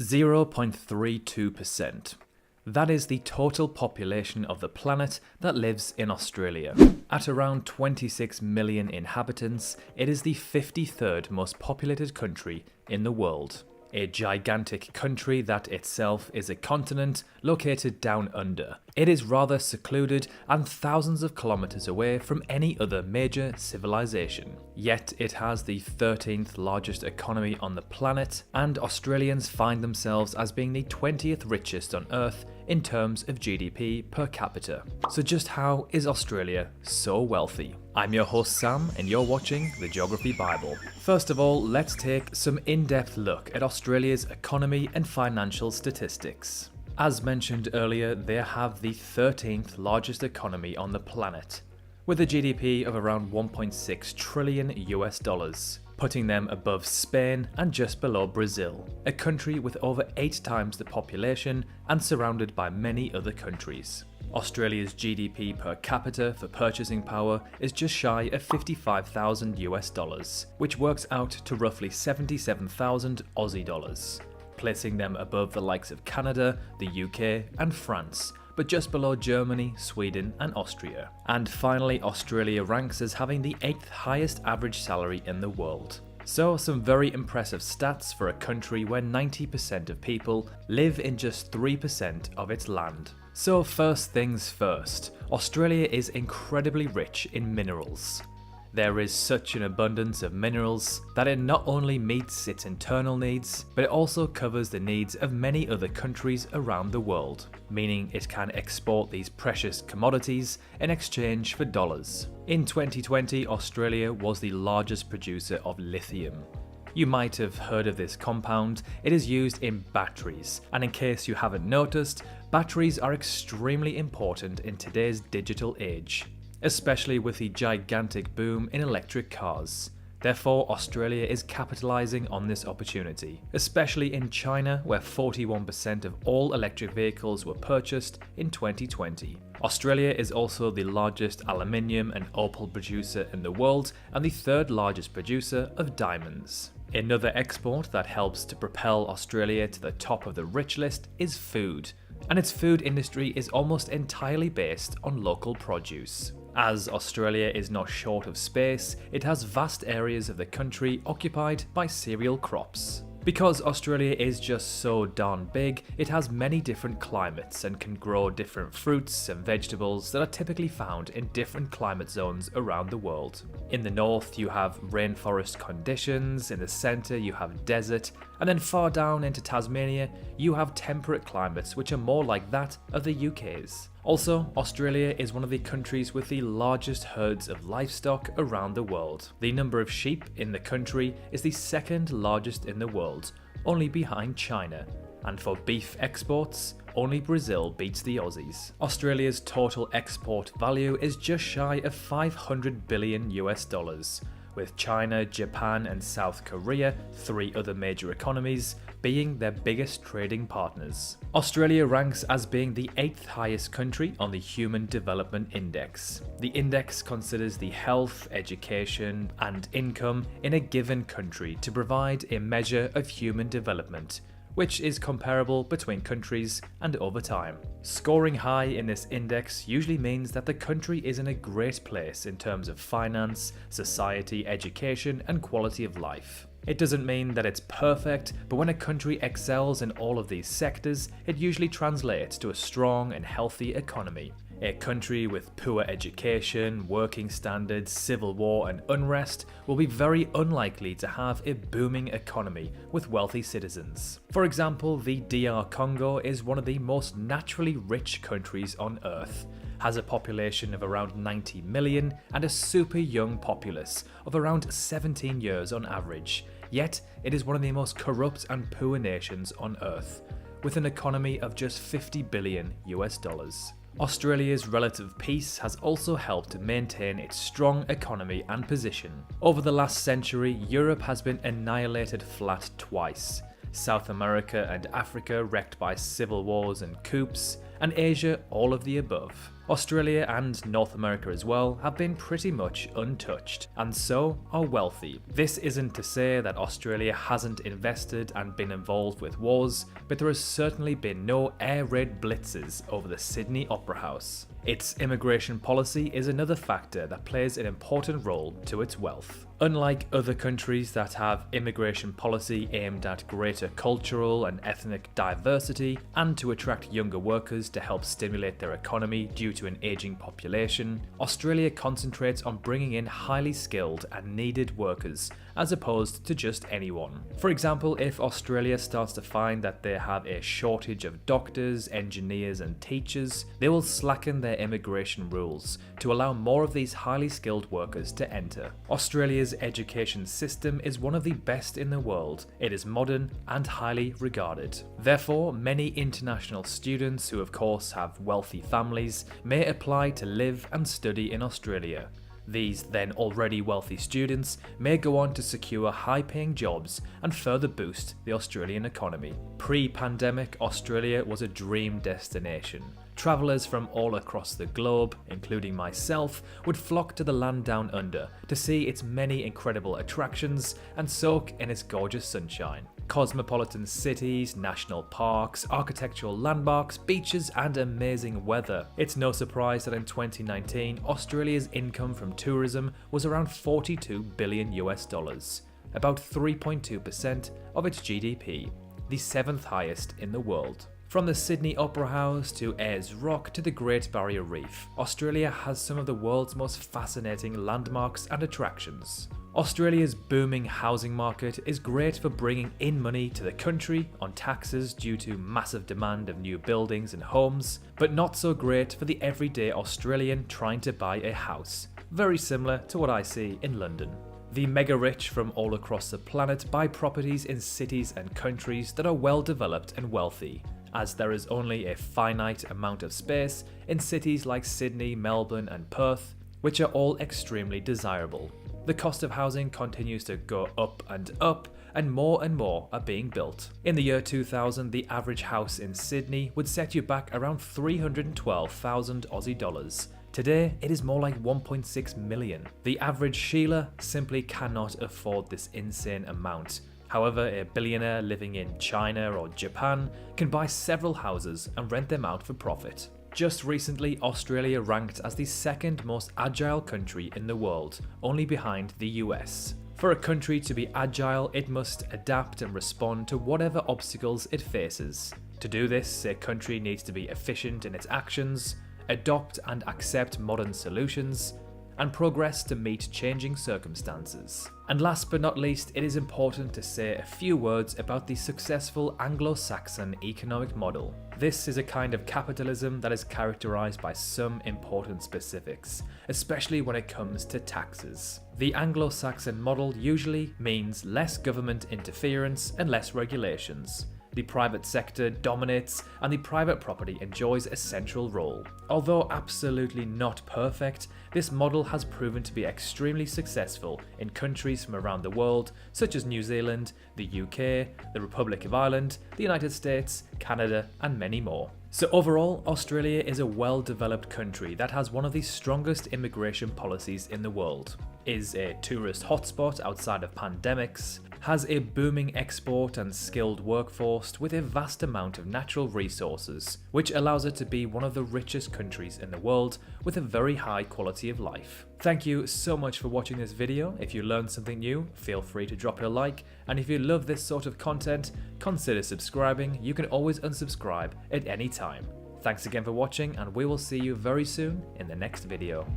0.32%. That is the total population of the planet that lives in Australia. At around 26 million inhabitants, it is the 53rd most populated country in the world. A gigantic country that itself is a continent located down under. It is rather secluded and thousands of kilometers away from any other major civilization. Yet it has the 13th largest economy on the planet, and Australians find themselves as being the 20th richest on Earth in terms of GDP per capita. So just how is Australia so wealthy? I'm your host Sam, and you're watching The Geography Bible. First of all, let's take some in-depth look at Australia's economy and financial statistics. As mentioned earlier, they have the 13th largest economy on the planet, with a GDP of around 1.6 trillion US dollars, putting them above Spain and just below Brazil, a country with over 8 times the population and surrounded by many other countries. Australia's GDP per capita for purchasing power is just shy of 55,000 US dollars, which works out to roughly 77,000 Aussie dollars, placing them above the likes of Canada, the UK and France, but just below Germany, Sweden and Austria. And finally, Australia ranks as having the 8th highest average salary in the world. So some very impressive stats for a country where 90% of people live in just 3% of its land. So first things first, Australia is incredibly rich in minerals. There is such an abundance of minerals that it not only meets its internal needs, but it also covers the needs of many other countries around the world, meaning it can export these precious commodities in exchange for dollars. In 2020, Australia was the largest producer of lithium. You might have heard of this compound. It is used in batteries, and in case you haven't noticed, batteries are extremely important in today's digital age, especially with the gigantic boom in electric cars. Therefore, Australia is capitalizing on this opportunity, especially in China, where 41% of all electric vehicles were purchased in 2020. Australia is also the largest aluminium and opal producer in the world and the 3rd largest producer of diamonds. Another export that helps to propel Australia to the top of the rich list is food, and its food industry is almost entirely based on local produce. As Australia is not short of space, it has vast areas of the country occupied by cereal crops. Because Australia is just so darn big, it has many different climates and can grow different fruits and vegetables that are typically found in different climate zones around the world. In the north you have rainforest conditions, in the centre you have desert, and then far down into Tasmania you have temperate climates which are more like that of the UK's. Also, Australia is one of the countries with the largest herds of livestock around the world. The number of sheep in the country is the 2nd largest in the world, only behind China. And for beef exports, only Brazil beats the Aussies. Australia's total export value is just shy of 500 billion US dollars, with China, Japan and South Korea, 3 other major economies, being their biggest trading partners. Australia ranks as being the 8th highest country on the Human Development Index. The index considers the health, education and income in a given country to provide a measure of human development, which is comparable between countries and over time. Scoring high in this index usually means that the country is in a great place in terms of finance, society, education and quality of life. It doesn't mean that it's perfect, but when a country excels in all of these sectors, it usually translates to a strong and healthy economy. A country with poor education, working standards, civil war and unrest will be very unlikely to have a booming economy with wealthy citizens. For example, the DR Congo is one of the most naturally rich countries on Earth, has a population of around 90 million and a super young populace of around 17 years on average, yet it is one of the most corrupt and poor nations on Earth, with an economy of just 50 billion US dollars. Australia's relative peace has also helped to maintain its strong economy and position. Over the last century, Europe has been annihilated flat twice, South America and Africa wrecked by civil wars and coups, and Asia all of the above. Australia and North America as well have been pretty much untouched, and so are wealthy. This isn't to say that Australia hasn't invested and been involved with wars, but there has certainly been no air raid blitzes over the Sydney Opera House. Its immigration policy is another factor that plays an important role to its wealth. Unlike other countries that have immigration policy aimed at greater cultural and ethnic diversity and to attract younger workers to help stimulate their economy due to an aging population, Australia concentrates on bringing in highly skilled and needed workers as opposed to just anyone. For example, if Australia starts to find that they have a shortage of doctors, engineers and teachers, they will slacken their immigration rules to allow more of these highly skilled workers to enter. Australia's education system is one of the best in the world. It is modern and highly regarded. Therefore, many international students who of course have wealthy families may apply to live and study in Australia. These then already wealthy students may go on to secure high-paying jobs and further boost the Australian economy. Pre-pandemic, Australia was a dream destination. Travellers from all across the globe, including myself, would flock to the land down under to see its many incredible attractions and soak in its gorgeous sunshine. Cosmopolitan cities, national parks, architectural landmarks, beaches and amazing weather. It's no surprise that in 2019, Australia's income from tourism was around 42 billion US dollars, about 3.2% of its GDP, the 7th highest in the world. From the Sydney Opera House to Ayers Rock to the Great Barrier Reef, Australia has some of the world's most fascinating landmarks and attractions. Australia's booming housing market is great for bringing in money to the country on taxes due to massive demand of new buildings and homes, but not so great for the everyday Australian trying to buy a house, very similar to what I see in London. The mega rich from all across the planet buy properties in cities and countries that are well developed and wealthy, as there is only a finite amount of space in cities like Sydney, Melbourne and Perth, which are all extremely desirable. The cost of housing continues to go up and more are being built. In the year 2000, the average house in Sydney would set you back around 312,000 Aussie dollars. Today, it is more like 1.6 million. The average Sheila simply cannot afford this insane amount. However, a billionaire living in China or Japan can buy several houses and rent them out for profit. Just recently, Australia ranked as the second most agile country in the world, only behind the US. For a country to be agile, it must adapt and respond to whatever obstacles it faces. To do this, a country needs to be efficient in its actions, adopt and accept modern solutions, and progress to meet changing circumstances. And last but not least, it is important to say a few words about the successful Anglo-Saxon economic model. This is a kind of capitalism that is characterized by some important specifics, especially when it comes to taxes. The Anglo-Saxon model usually means less government interference and less regulations. The private sector dominates and the private property enjoys a central role. Although absolutely not perfect, this model has proven to be extremely successful in countries from around the world such as New Zealand, the UK, the Republic of Ireland, the United States, Canada and many more. So overall, Australia is a well-developed country that has one of the strongest immigration policies in the world, is a tourist hotspot outside of pandemics, has a booming export and skilled workforce with a vast amount of natural resources, which allows it to be one of the richest countries in the world with a very high quality of life. Thank you so much for watching this video. If you learned something new, feel free to drop it a like, and if you love this sort of content, consider subscribing. You can always unsubscribe at any time. Thanks again for watching, and we will see you very soon in the next video.